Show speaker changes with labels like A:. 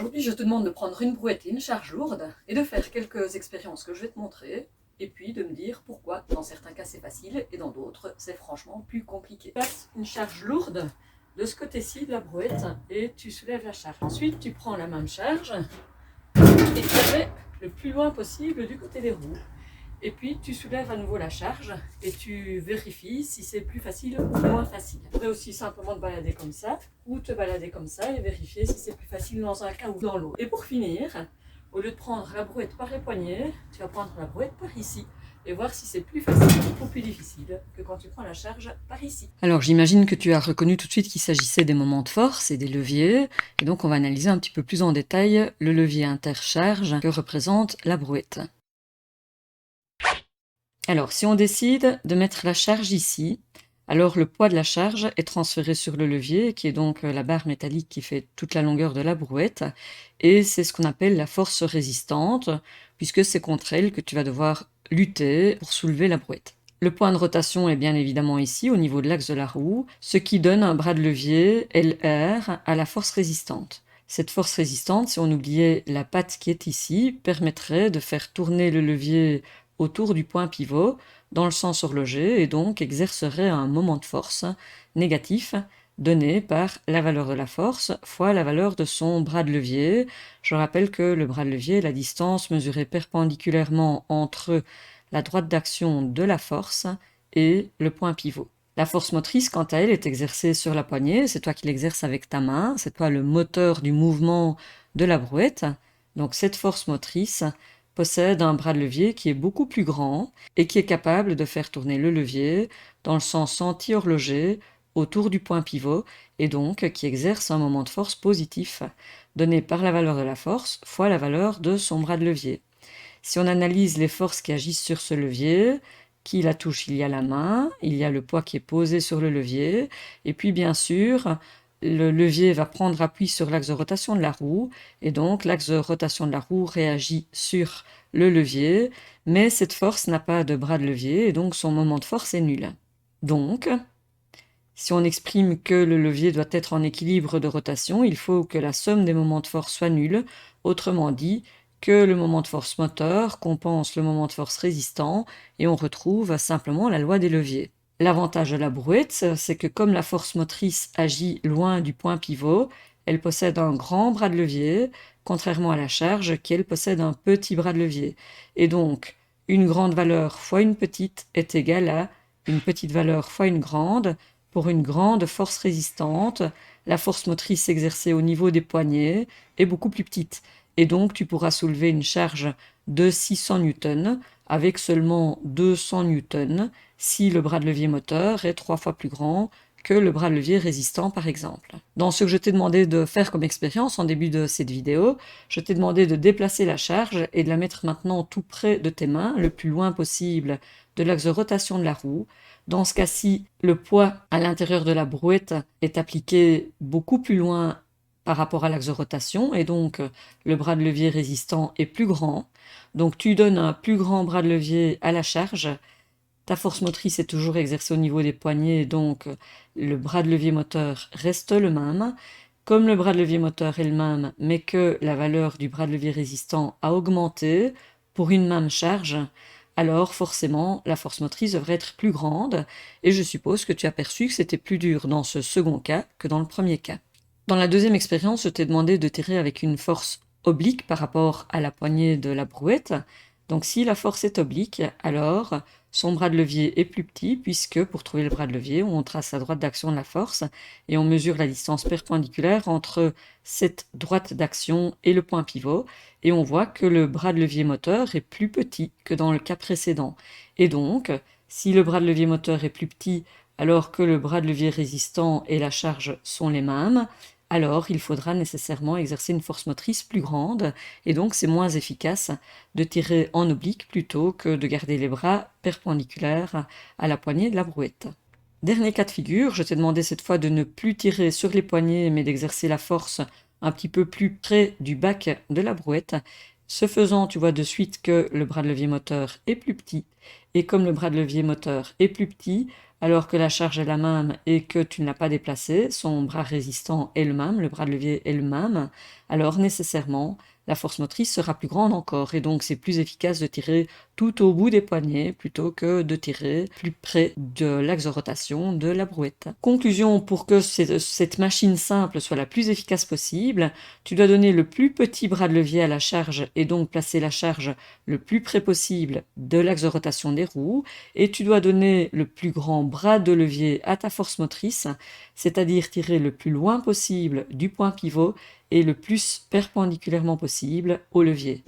A: Aujourd'hui, je te demande de prendre une brouette et une charge lourde et de faire quelques expériences que je vais te montrer et puis de me dire pourquoi dans certains cas c'est facile et dans d'autres c'est franchement plus compliqué. Place une charge lourde de ce côté-ci de la brouette et tu soulèves la charge. Ensuite, tu prends la même charge et tu la mets le plus loin possible du côté des roues. Et puis tu soulèves à nouveau la charge et tu vérifies si c'est plus facile ou moins facile. Tu pourrais aussi simplement te balader comme ça ou te balader comme ça et vérifier si c'est plus facile dans un cas ou dans l'autre. Et pour finir, au lieu de prendre la brouette par les poignets, tu vas prendre la brouette par ici et voir si c'est plus facile ou plus difficile que quand tu prends la charge par ici. Alors j'imagine que tu as reconnu tout de suite qu'il s'agissait des moments de force et des leviers. Et donc on va analyser un petit peu plus en détail le levier intercharge que représente la brouette. Alors, si on décide de mettre la charge ici, alors le poids de la charge est transféré sur le levier, qui est donc la barre métallique qui fait toute la longueur de la brouette, et c'est ce qu'on appelle la force résistante, puisque c'est contre elle que tu vas devoir lutter pour soulever la brouette. Le point de rotation est bien évidemment ici, au niveau de l'axe de la roue, ce qui donne un bras de levier LR à la force résistante. Cette force résistante, si on oubliait la patte qui est ici, permettrait de faire tourner le levier autour du point pivot dans le sens horloger et donc exercerait un moment de force négatif donné par la valeur de la force fois la valeur de son bras de levier. Je rappelle que le bras de levier est la distance mesurée perpendiculairement entre la droite d'action de la force et le point pivot. La force motrice, quant à elle, est exercée sur la poignée, c'est toi qui l'exerces avec ta main, c'est toi le moteur du mouvement de la brouette. Donc cette force motrice possède un bras de levier qui est beaucoup plus grand et qui est capable de faire tourner le levier dans le sens anti-horloger autour du point pivot et donc qui exerce un moment de force positif donné par la valeur de la force fois la valeur de son bras de levier. Si on analyse les forces qui agissent sur ce levier, qui la touche, il y a la main, il y a le poids qui est posé sur le levier, et puis bien sûr, le levier va prendre appui sur l'axe de rotation de la roue, et donc l'axe de rotation de la roue réagit sur le levier, mais cette force n'a pas de bras de levier, et donc son moment de force est nul. Donc, si on exprime que le levier doit être en équilibre de rotation, il faut que la somme des moments de force soit nulle, autrement dit, que le moment de force moteur compense le moment de force résistant, et on retrouve simplement la loi des leviers. L'avantage de la brouette, c'est que comme la force motrice agit loin du point pivot, elle possède un grand bras de levier, contrairement à la charge qui, elle, possède un petit bras de levier. Et donc, une grande valeur fois une petite est égale à une petite valeur fois une grande. Pour une grande force résistante, la force motrice exercée au niveau des poignets est beaucoup plus petite. Et donc, tu pourras soulever une charge de 600 newtons avec seulement 200 newtons si le bras de levier moteur est 3 fois plus grand que le bras de levier résistant par exemple. Dans ce que je t'ai demandé de faire comme expérience en début de cette vidéo, je t'ai demandé de déplacer la charge et de la mettre maintenant tout près de tes mains, le plus loin possible de l'axe de rotation de la roue. Dans ce cas-ci, le poids à l'intérieur de la brouette est appliqué beaucoup plus loin par rapport à l'axe de rotation et donc le bras de levier résistant est plus grand. Donc tu donnes un plus grand bras de levier à la charge. Ta force motrice est toujours exercée au niveau des poignets, donc le bras de levier moteur reste le même. Comme le bras de levier moteur est le même, mais que la valeur du bras de levier résistant a augmenté pour une même charge, alors forcément la force motrice devrait être plus grande, et je suppose que tu as perçu que c'était plus dur dans ce second cas que dans le premier cas. Dans la deuxième expérience, je t'ai demandé de tirer avec une force oblique par rapport à la poignée de la brouette. Donc si la force est oblique, alors son bras de levier est plus petit puisque pour trouver le bras de levier, on trace la droite d'action de la force et on mesure la distance perpendiculaire entre cette droite d'action et le point pivot et on voit que le bras de levier moteur est plus petit que dans le cas précédent. Et donc, si le bras de levier moteur est plus petit alors que le bras de levier résistant et la charge sont les mêmes, alors il faudra nécessairement exercer une force motrice plus grande, et donc c'est moins efficace de tirer en oblique plutôt que de garder les bras perpendiculaires à la poignée de la brouette. Dernier cas de figure, je t'ai demandé cette fois de ne plus tirer sur les poignets, mais d'exercer la force un petit peu plus près du bac de la brouette. Ce faisant, tu vois de suite que le bras de levier moteur est plus petit, et comme le bras de levier moteur est plus petit, alors que la charge est la même et que tu ne l'as pas déplacé, son bras résistant est le même, le bras de levier est le même, alors nécessairement la force motrice sera plus grande encore et donc c'est plus efficace de tirer tout au bout des poignets plutôt que de tirer plus près de l'axe de rotation de la brouette. Conclusion, pour que cette machine simple soit la plus efficace possible, tu dois donner le plus petit bras de levier à la charge et donc placer la charge le plus près possible de l'axe de rotation des roues et tu dois donner le plus grand bras de levier à ta force motrice, c'est-à-dire tirer le plus loin possible du point pivot et le plus perpendiculairement possible au levier.